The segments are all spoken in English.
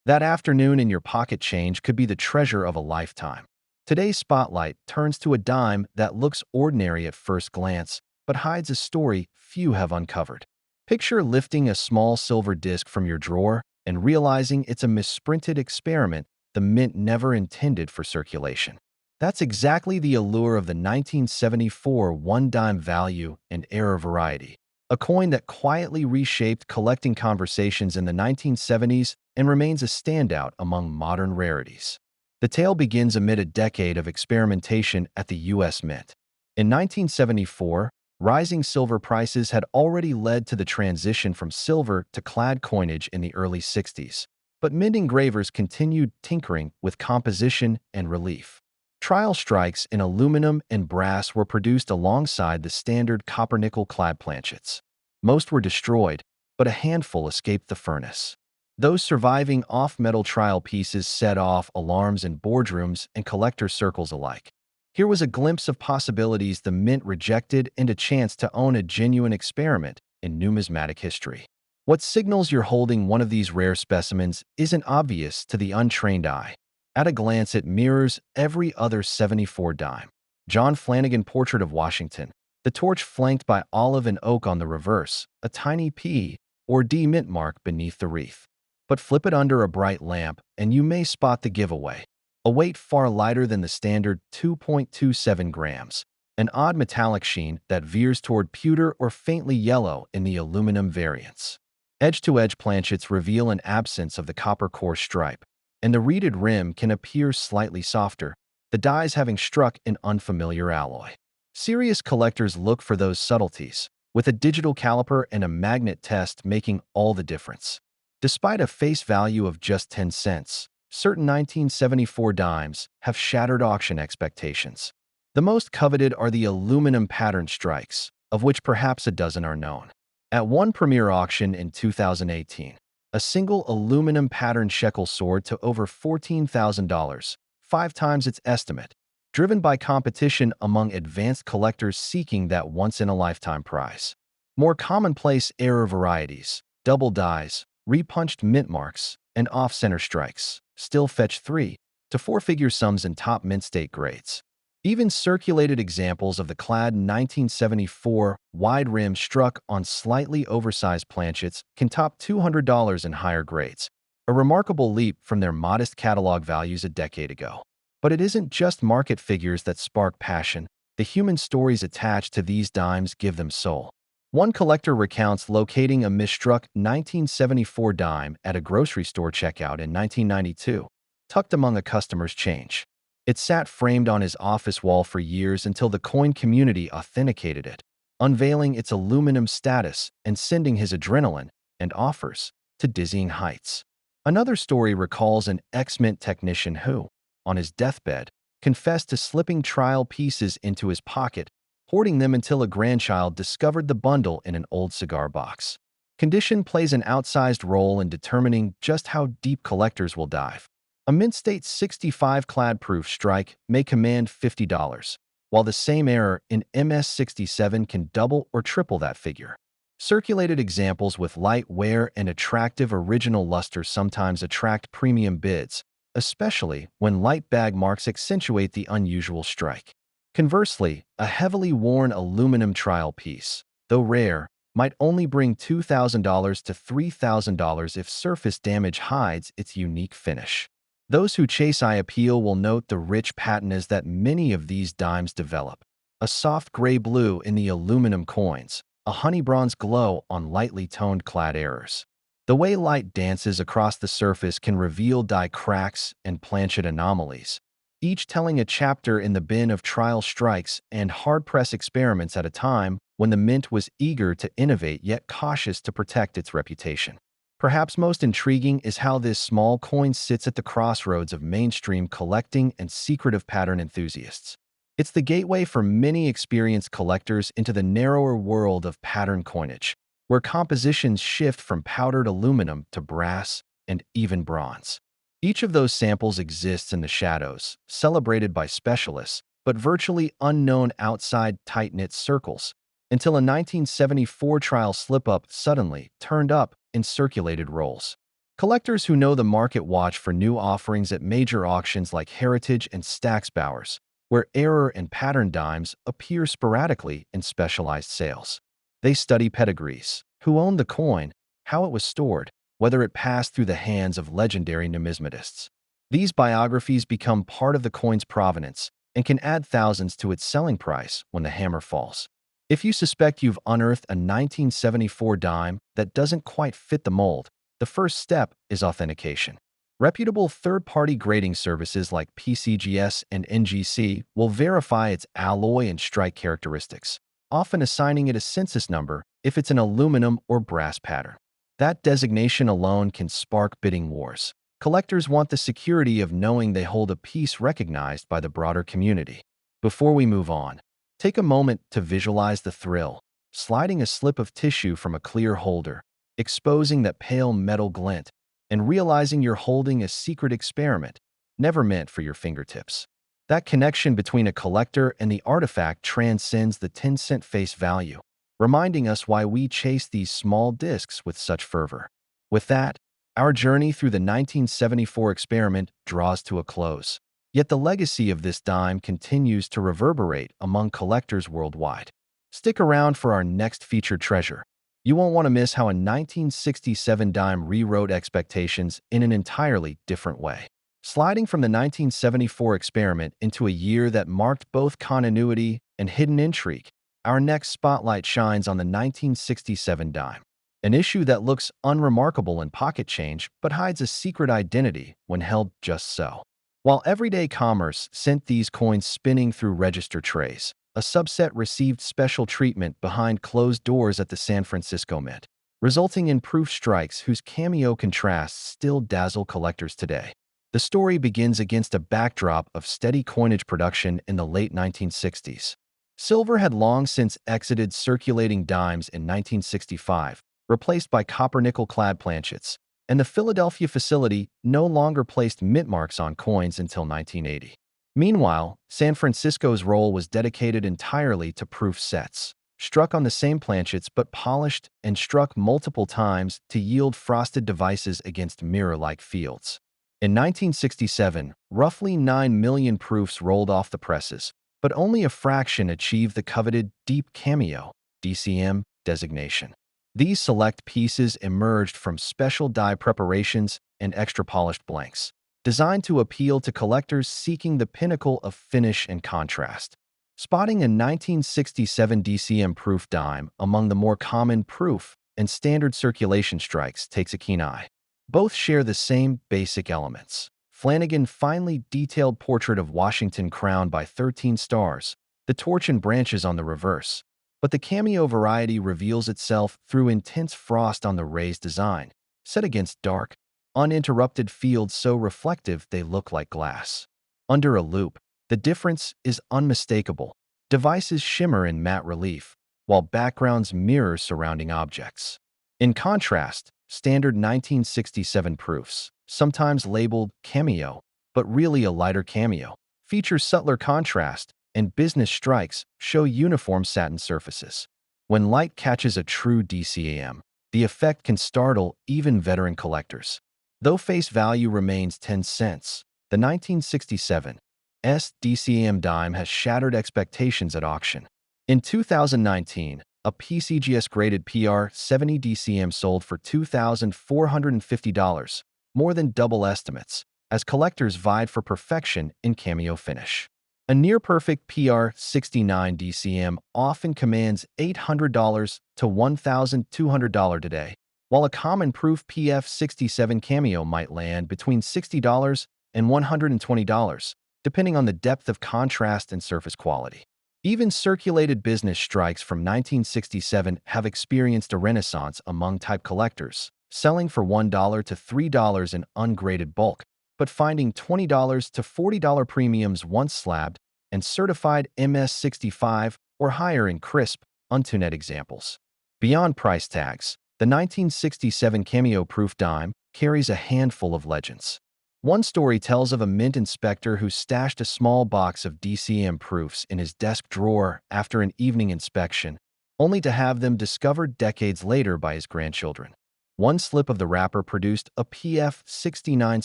That afternoon in your pocket change could be the treasure of a lifetime. Today's spotlight turns to a dime that looks ordinary at first glance, but hides a story few have uncovered. Picture lifting a small silver disc from your drawer and realizing it's a misprinted experiment the mint never intended for circulation. That's exactly the allure of the 1974 one-dime value and error variety, a coin that quietly reshaped collecting conversations in the 1970s and remains a standout among modern rarities. The tale begins amid a decade of experimentation at the U.S. Mint. In 1974, rising silver prices had already led to the transition from silver to clad coinage in the early 60s, but mint engravers continued tinkering with composition and relief. Trial strikes in aluminum and brass were produced alongside the standard copper-nickel clad planchets. Most were destroyed, but a handful escaped the furnace. Those surviving off-metal trial pieces set off alarms in boardrooms and collector circles alike. Here was a glimpse of possibilities the mint rejected and a chance to own a genuine experiment in numismatic history. What signals you're holding one of these rare specimens isn't obvious to the untrained eye. At a glance, it mirrors every other 74 dime. John Flanagan Portrait of Washington, the torch flanked by olive and oak on the reverse, a tiny P or D mint mark beneath the wreath. But flip it under a bright lamp, and you may spot the giveaway. A weight far lighter than the standard 2.27 grams, an odd metallic sheen that veers toward pewter or faintly yellow in the aluminum variants. Edge-to-edge planchets reveal an absence of the copper core stripe, and the reeded rim can appear slightly softer, the dies having struck an unfamiliar alloy. Serious collectors look for those subtleties, with a digital caliper and a magnet test making all the difference. Despite a face value of just 10 cents, certain 1974 dimes have shattered auction expectations. The most coveted are the aluminum pattern strikes, of which perhaps a dozen are known. At one premier auction in 2018, a single aluminum pattern shekel soared to over $14,000, 5 times its estimate, driven by competition among advanced collectors seeking that once-in-a-lifetime prize. More commonplace error varieties, double dies, repunched mint marks, and off-center strikes still fetch 3 to 4-figure sums in top mint state grades. Even circulated examples of the clad 1974 wide rim struck on slightly oversized planchets can top $200 in higher grades, a remarkable leap from their modest catalog values a decade ago. But it isn't just market figures that spark passion. The human stories attached to these dimes give them soul. One collector recounts locating a misstruck 1974 dime at a grocery store checkout in 1992, tucked among a customer's change. It sat framed on his office wall for years until the coin community authenticated it, unveiling its aluminum status and sending his adrenaline and offers to dizzying heights. Another story recalls an ex-mint technician who, on his deathbed, confessed to slipping trial pieces into his pocket, hoarding them until a grandchild discovered the bundle in an old cigar box. Condition plays an outsized role in determining just how deep collectors will dive. A mint state 65 clad proof strike may command $50, while the same error in MS67 can double or triple that figure. Circulated examples with light wear and attractive original luster sometimes attract premium bids, especially when light bag marks accentuate the unusual strike. Conversely, a heavily worn aluminum trial piece, though rare, might only bring $2,000 to $3,000 if surface damage hides its unique finish. Those who chase eye appeal will note the rich patinas that many of these dimes develop. A soft gray blue in the aluminum coins, a honey bronze glow on lightly toned clad errors. The way light dances across the surface can reveal die cracks and planchet anomalies, each telling a chapter in the bin of trial strikes and hard-press experiments at a time when the mint was eager to innovate yet cautious to protect its reputation. Perhaps most intriguing is how this small coin sits at the crossroads of mainstream collecting and secretive pattern enthusiasts. It's the gateway for many experienced collectors into the narrower world of pattern coinage, where compositions shift from powdered aluminum to brass and even bronze. Each of those samples exists in the shadows, celebrated by specialists, but virtually unknown outside tight-knit circles, until a 1974 trial slip-up suddenly turned up in circulated rolls. Collectors who know the market watch for new offerings at major auctions like Heritage and Stack's Bowers, where error and pattern dimes appear sporadically in specialized sales. They study pedigrees, who owned the coin, how it was stored, whether it passed through the hands of legendary numismatists. These biographies become part of the coin's provenance and can add thousands to its selling price when the hammer falls. If you suspect you've unearthed a 1974 dime that doesn't quite fit the mold, the first step is authentication. Reputable third-party grading services like PCGS and NGC will verify its alloy and strike characteristics, often assigning it a census number if it's an aluminum or brass pattern. That designation alone can spark bidding wars. Collectors want the security of knowing they hold a piece recognized by the broader community. Before we move on, take a moment to visualize the thrill, sliding a slip of tissue from a clear holder, exposing that pale metal glint, and realizing you're holding a secret experiment, never meant for your fingertips. That connection between a collector and the artifact transcends the 10-cent face value, reminding us why we chase these small discs with such fervor. With that, our journey through the 1974 experiment draws to a close. Yet the legacy of this dime continues to reverberate among collectors worldwide. Stick around for our next featured treasure. You won't want to miss how a 1967 dime rewrote expectations in an entirely different way. Sliding from the 1974 experiment into a year that marked both continuity and hidden intrigue, our next spotlight shines on the 1967 dime, an issue that looks unremarkable in pocket change but hides a secret identity when held just so. While everyday commerce sent these coins spinning through register trays, a subset received special treatment behind closed doors at the San Francisco Mint, resulting in proof strikes whose cameo contrasts still dazzle collectors today. The story begins against a backdrop of steady coinage production in the late 1960s. Silver had long since exited circulating dimes in 1965, replaced by copper-nickel-clad planchets, and the Philadelphia facility no longer placed mint marks on coins until 1980. Meanwhile, San Francisco's role was dedicated entirely to proof sets, struck on the same planchets but polished and struck multiple times to yield frosted devices against mirror-like fields. In 1967, roughly 9 million proofs rolled off the presses, but only a fraction achieved the coveted Deep Cameo (DCM) designation. These select pieces emerged from special die preparations and extra polished blanks, designed to appeal to collectors seeking the pinnacle of finish and contrast. Spotting a 1967 DCM proof dime among the more common proof and standard circulation strikes takes a keen eye. Both share the same basic elements. Flanagan's finely detailed portrait of Washington crowned by 13 stars, the torch and branches on the reverse. But the cameo variety reveals itself through intense frost on the raised design, set against dark, uninterrupted fields so reflective they look like glass. Under a loupe, the difference is unmistakable. Devices shimmer in matte relief, while backgrounds mirror surrounding objects. In contrast, standard 1967 proofs, sometimes labeled cameo, but really a lighter cameo, feature subtler contrast, and business strikes show uniform satin surfaces. When light catches a true DCAM, the effect can startle even veteran collectors. Though face value remains 10 cents, the 1967 DCAM dime has shattered expectations at auction. In 2019, a PCGS-graded PR-70 DCM sold for $2,450, more than double estimates, as collectors vied for perfection in cameo finish. A near-perfect PR-69 DCM often commands $800 to $1,200 today, while a common proof PF-67 cameo might land between $60 and $120, depending on the depth of contrast and surface quality. Even circulated business strikes from 1967 have experienced a renaissance among type collectors, selling for $1 to $3 in ungraded bulk, but finding $20 to $40 premiums once slabbed and certified MS-65 or higher in crisp, untuned examples. Beyond price tags, the 1967 cameo-proof dime carries a handful of legends. One story tells of a mint inspector who stashed a small box of DCM proofs in his desk drawer after an evening inspection, only to have them discovered decades later by his grandchildren. One slip of the wrapper produced a PF69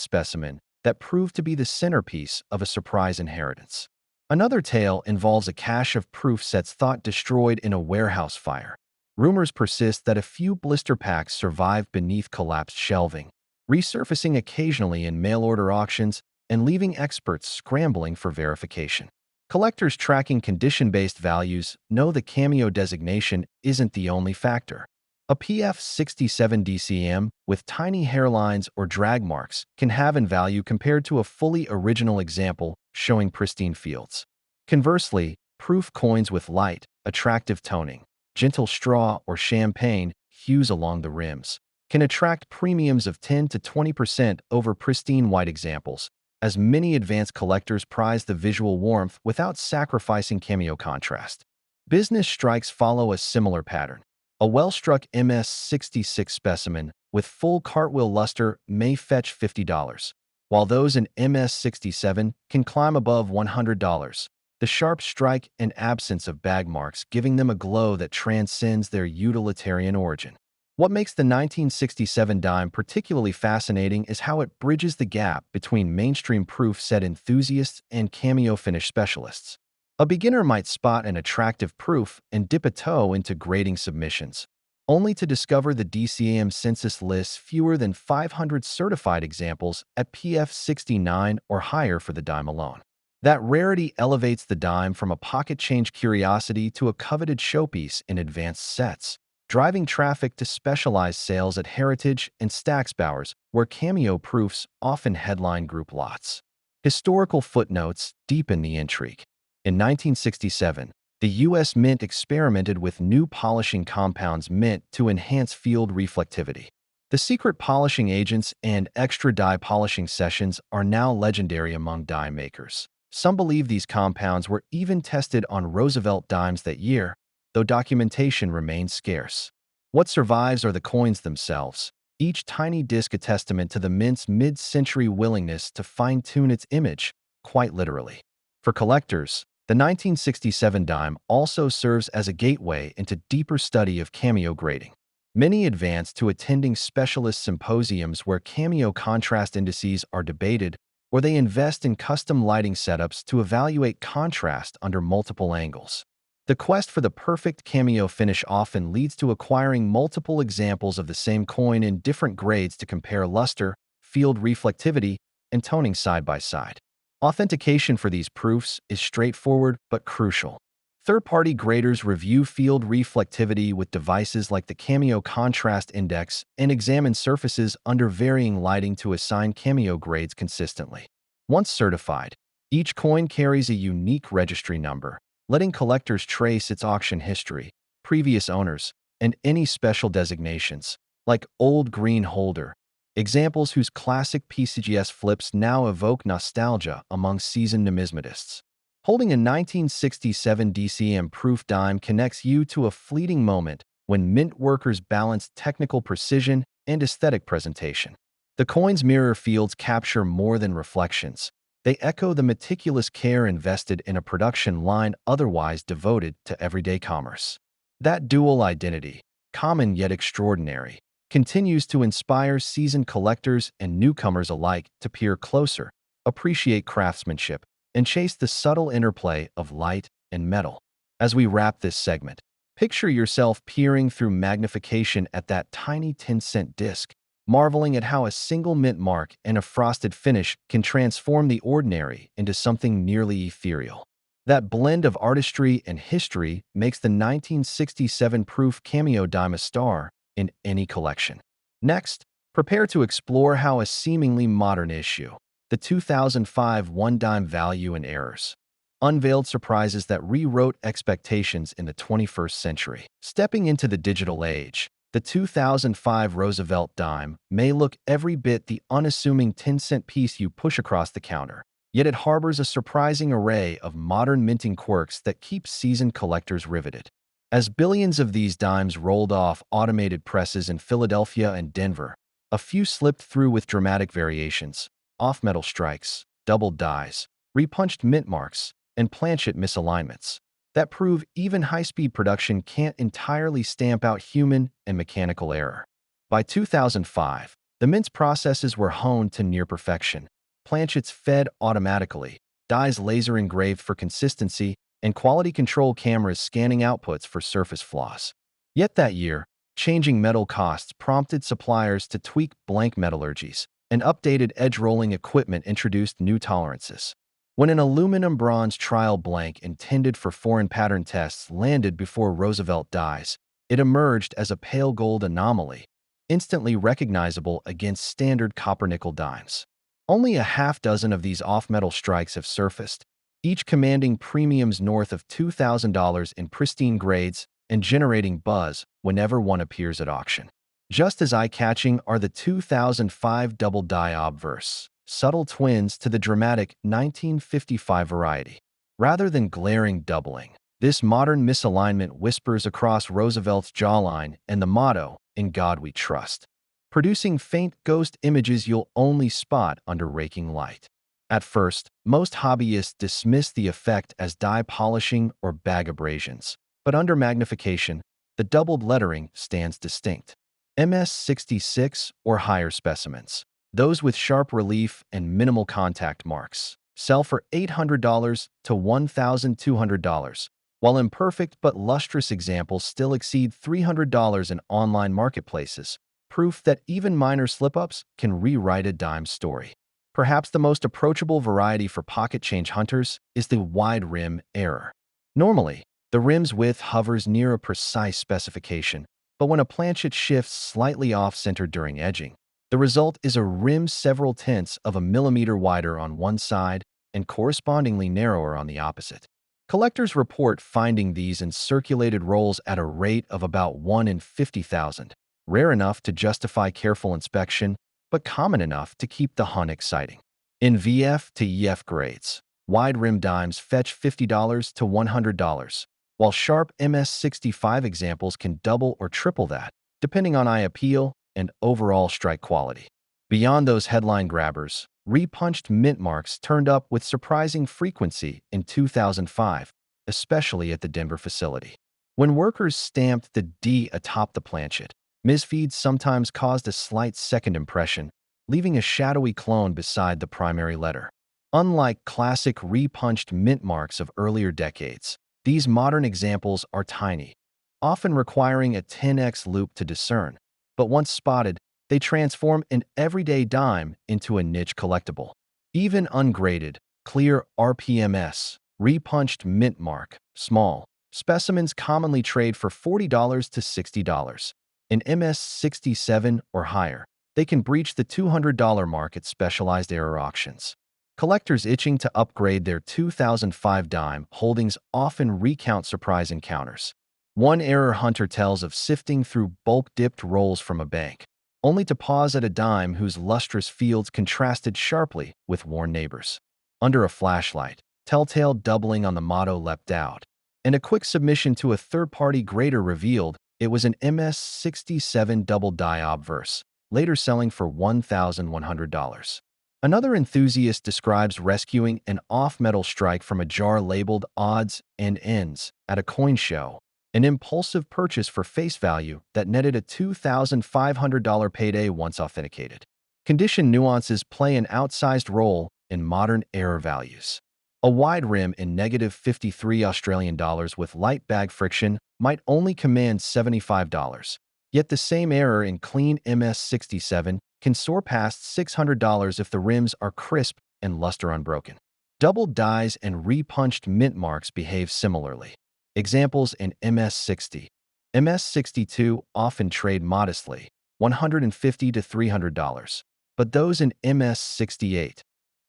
specimen that proved to be the centerpiece of a surprise inheritance. Another tale involves a cache of proof sets thought destroyed in a warehouse fire. Rumors persist that a few blister packs survived beneath collapsed shelving, resurfacing occasionally in mail-order auctions and leaving experts scrambling for verification. Collectors tracking condition-based values know the cameo designation isn't the only factor. A PF67 DCM with tiny hairlines or drag marks can have in value compared to a fully original example showing pristine fields. Conversely, proof coins with light, attractive toning, gentle straw or champagne hues along the rims can attract premiums of 10 to 20% over pristine white examples, as many advanced collectors prize the visual warmth without sacrificing cameo contrast. Business strikes follow a similar pattern. A well-struck MS-66 specimen with full cartwheel luster may fetch $50, while those in MS-67 can climb above $100. The sharp strike and absence of bag marks giving them a glow that transcends their utilitarian origin. What makes the 1967 dime particularly fascinating is how it bridges the gap between mainstream proof set enthusiasts and cameo finish specialists. A beginner might spot an attractive proof and dip a toe into grading submissions, only to discover the DCAM census lists fewer than 500 certified examples at PF69 or higher for the dime alone. That rarity elevates the dime from a pocket change curiosity to a coveted showpiece in advanced sets, driving traffic to specialized sales at Heritage and Stacksbowers, where cameo proofs often headline group lots. Historical footnotes deepen the intrigue. In 1967, the U.S. Mint experimented with new polishing compounds meant to enhance field reflectivity. The secret polishing agents and extra die polishing sessions are now legendary among die makers. Some believe these compounds were even tested on Roosevelt dimes that year, though documentation remains scarce. What survives are the coins themselves, each tiny disc a testament to the Mint's mid-century willingness to fine-tune its image, quite literally. For collectors, the 1967 dime also serves as a gateway into deeper study of cameo grading. Many advance to attending specialist symposiums where cameo contrast indices are debated, or they invest in custom lighting setups to evaluate contrast under multiple angles. The quest for the perfect cameo finish often leads to acquiring multiple examples of the same coin in different grades to compare luster, field reflectivity, and toning side by side. Authentication for these proofs is straightforward but crucial. Third-party graders review field reflectivity with devices like the Cameo Contrast Index and examine surfaces under varying lighting to assign cameo grades consistently. Once certified, each coin carries a unique registry number, letting collectors trace its auction history, previous owners, and any special designations, like Old Green Holder, examples whose classic PCGS flips now evoke nostalgia among seasoned numismatists. Holding a 1967 DCM proof dime connects you to a fleeting moment when mint workers balanced technical precision and aesthetic presentation. The coin's mirror fields capture more than reflections. They echo the meticulous care invested in a production line otherwise devoted to everyday commerce. That dual identity, common yet extraordinary, continues to inspire seasoned collectors and newcomers alike to peer closer, appreciate craftsmanship, and chase the subtle interplay of light and metal. As we wrap this segment, picture yourself peering through magnification at that tiny 10-cent disc, marveling at how a single mint mark and a frosted finish can transform the ordinary into something nearly ethereal. That blend of artistry and history makes the 1967 proof cameo dime a star in any collection. Next, prepare to explore how a seemingly modern issue, the 2005 one-dime value and errors, unveiled surprises that rewrote expectations in the 21st century. Stepping into the digital age, the 2005 Roosevelt dime may look every bit the unassuming 10-cent piece you push across the counter, yet it harbors a surprising array of modern minting quirks that keep seasoned collectors riveted. As billions of these dimes rolled off automated presses in Philadelphia and Denver, a few slipped through with dramatic variations, off-metal strikes, doubled dies, repunched mint marks, and planchet misalignments that prove even high-speed production can't entirely stamp out human and mechanical error. By 2005, the mint's processes were honed to near perfection. Planchets fed automatically, dies laser engraved for consistency, and quality control cameras scanning outputs for surface flaws. Yet that year, changing metal costs prompted suppliers to tweak blank metallurgies, and updated edge-rolling equipment introduced new tolerances. When an aluminum-bronze trial blank intended for foreign pattern tests landed before Roosevelt dies, it emerged as a pale gold anomaly, instantly recognizable against standard copper-nickel dimes. Only a half-dozen of these off-metal strikes have surfaced, each commanding premiums north of $2,000 in pristine grades and generating buzz whenever one appears at auction. Just as eye-catching are the 2005 double-die obverse, subtle twins to the dramatic 1955 variety. Rather than glaring doubling, this modern misalignment whispers across Roosevelt's jawline and the motto, "In God We Trust," producing faint ghost images you'll only spot under raking light. At first, most hobbyists dismiss the effect as dye polishing or bag abrasions, but under magnification, the doubled lettering stands distinct. MS-66 or higher specimens, those with sharp relief and minimal contact marks, sell for $800 to $1,200, while imperfect but lustrous examples still exceed $300 in online marketplaces, proof that even minor slip-ups can rewrite a dime's story. Perhaps the most approachable variety for pocket change hunters is the wide rim error. Normally, the rim's width hovers near a precise specification, but when a planchet shifts slightly off-center during edging, the result is a rim several tenths of a millimeter wider on one side and correspondingly narrower on the opposite. Collectors report finding these in circulated rolls at a rate of about 1 in 50,000, rare enough to justify careful inspection, but common enough to keep the hunt exciting. In VF to EF grades, wide rim dimes fetch $50 to $100, while sharp MS-65 examples can double or triple that, depending on eye appeal and overall strike quality. Beyond those headline grabbers, repunched mint marks turned up with surprising frequency in 2005, especially at the Denver facility. When workers stamped the D atop the planchet, misfeeds sometimes caused a slight second impression, leaving a shadowy clone beside the primary letter. Unlike classic repunched mint marks of earlier decades, these modern examples are tiny, often requiring a 10x loop to discern, but once spotted, they transform an everyday dime into a niche collectible. Even ungraded, clear RPMS, repunched mint mark, small, specimens commonly trade for $40 to $60. In MS-67 or higher, they can breach the $200 mark at specialized error auctions. Collectors itching to upgrade their 2005 dime holdings often recount surprise encounters. One error hunter tells of sifting through bulk-dipped rolls from a bank, only to pause at a dime whose lustrous fields contrasted sharply with worn neighbors. Under a flashlight, telltale doubling on the motto leapt out, and a quick submission to a third-party grader revealed it was an MS-67 double-die obverse, later selling for $1,100. Another enthusiast describes rescuing an off-metal strike from a jar labeled odds and ends at a coin show, an impulsive purchase for face value that netted a $2,500 payday once authenticated. Condition nuances play an outsized role in modern error values. A wide rim in -53 Australian dollars with light bag friction might only command $75, yet the same error in clean MS-67 can soar past $600 if the rims are crisp and luster unbroken. Double dies and repunched mint marks behave similarly. Examples in MS-60. MS-62 often trade modestly, $150 to $300, but those in MS-68,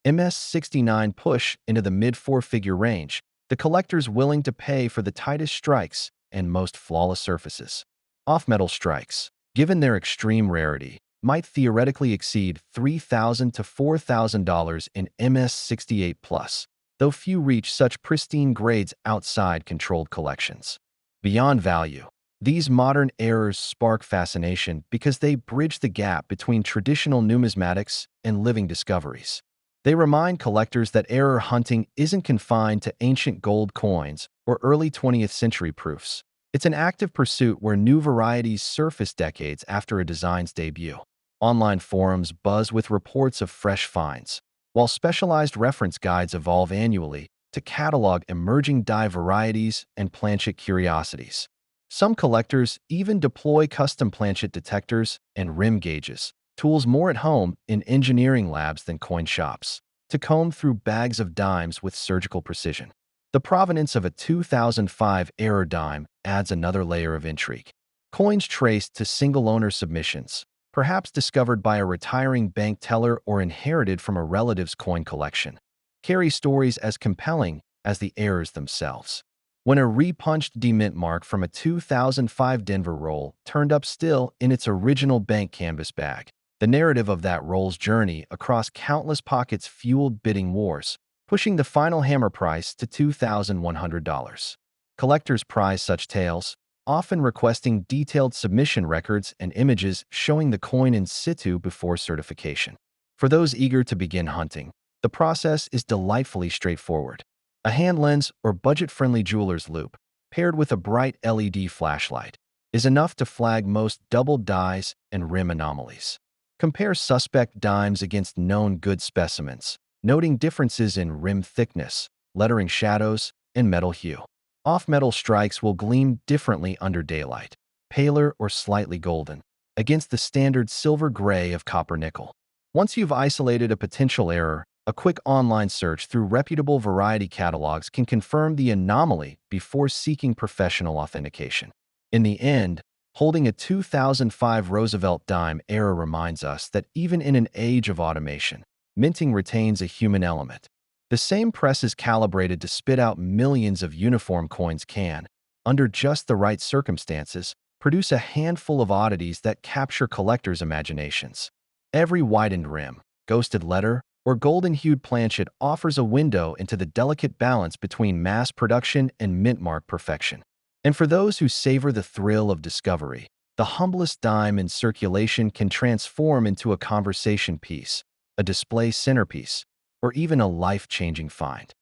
MS-69 push into the mid-four-figure range, the collectors willing to pay for the tightest strikes and most flawless surfaces. Off-metal strikes, given their extreme rarity, might theoretically exceed $3,000 to $4,000 in MS-68+, though few reach such pristine grades outside controlled collections. Beyond value, these modern errors spark fascination because they bridge the gap between traditional numismatics and living discoveries. They remind collectors that error hunting isn't confined to ancient gold coins or early 20th century proofs. It's an active pursuit where new varieties surface decades after a design's debut. Online forums buzz with reports of fresh finds, while specialized reference guides evolve annually to catalog emerging dye varieties and planchet curiosities. Some collectors even deploy custom planchet detectors and rim gauges, tools more at home in engineering labs than coin shops, to comb through bags of dimes with surgical precision. The provenance of a 2005 error dime adds another layer of intrigue. Coins traced to single-owner submissions, perhaps discovered by a retiring bank teller or inherited from a relative's coin collection, carry stories as compelling as the errors themselves. When a repunched demint mark from a 2005 Denver roll turned up still in its original bank canvas bag, the narrative of that roll's journey across countless pockets fueled bidding wars, pushing the final hammer price to $2,100. Collectors prize such tales, often requesting detailed submission records and images showing the coin in situ before certification. For those eager to begin hunting, the process is delightfully straightforward. A hand lens or budget-friendly jeweler's loupe, paired with a bright LED flashlight, is enough to flag most double dyes and rim anomalies. Compare suspect dimes against known good specimens, noting differences in rim thickness, lettering shadows, and metal hue. Off-metal strikes will gleam differently under daylight, paler or slightly golden, against the standard silver-gray of copper-nickel. Once you've isolated a potential error, a quick online search through reputable variety catalogs can confirm the anomaly before seeking professional authentication. In the end, holding a 2005 Roosevelt dime error reminds us that even in an age of automation, minting retains a human element. The same press is calibrated to spit out millions of uniform coins can, under just the right circumstances, produce a handful of oddities that capture collectors' imaginations. Every widened rim, ghosted letter, or golden-hued planchet offers a window into the delicate balance between mass production and mint-mark perfection. And for those who savor the thrill of discovery, the humblest dime in circulation can transform into a conversation piece, a display centerpiece, or even a life-changing find.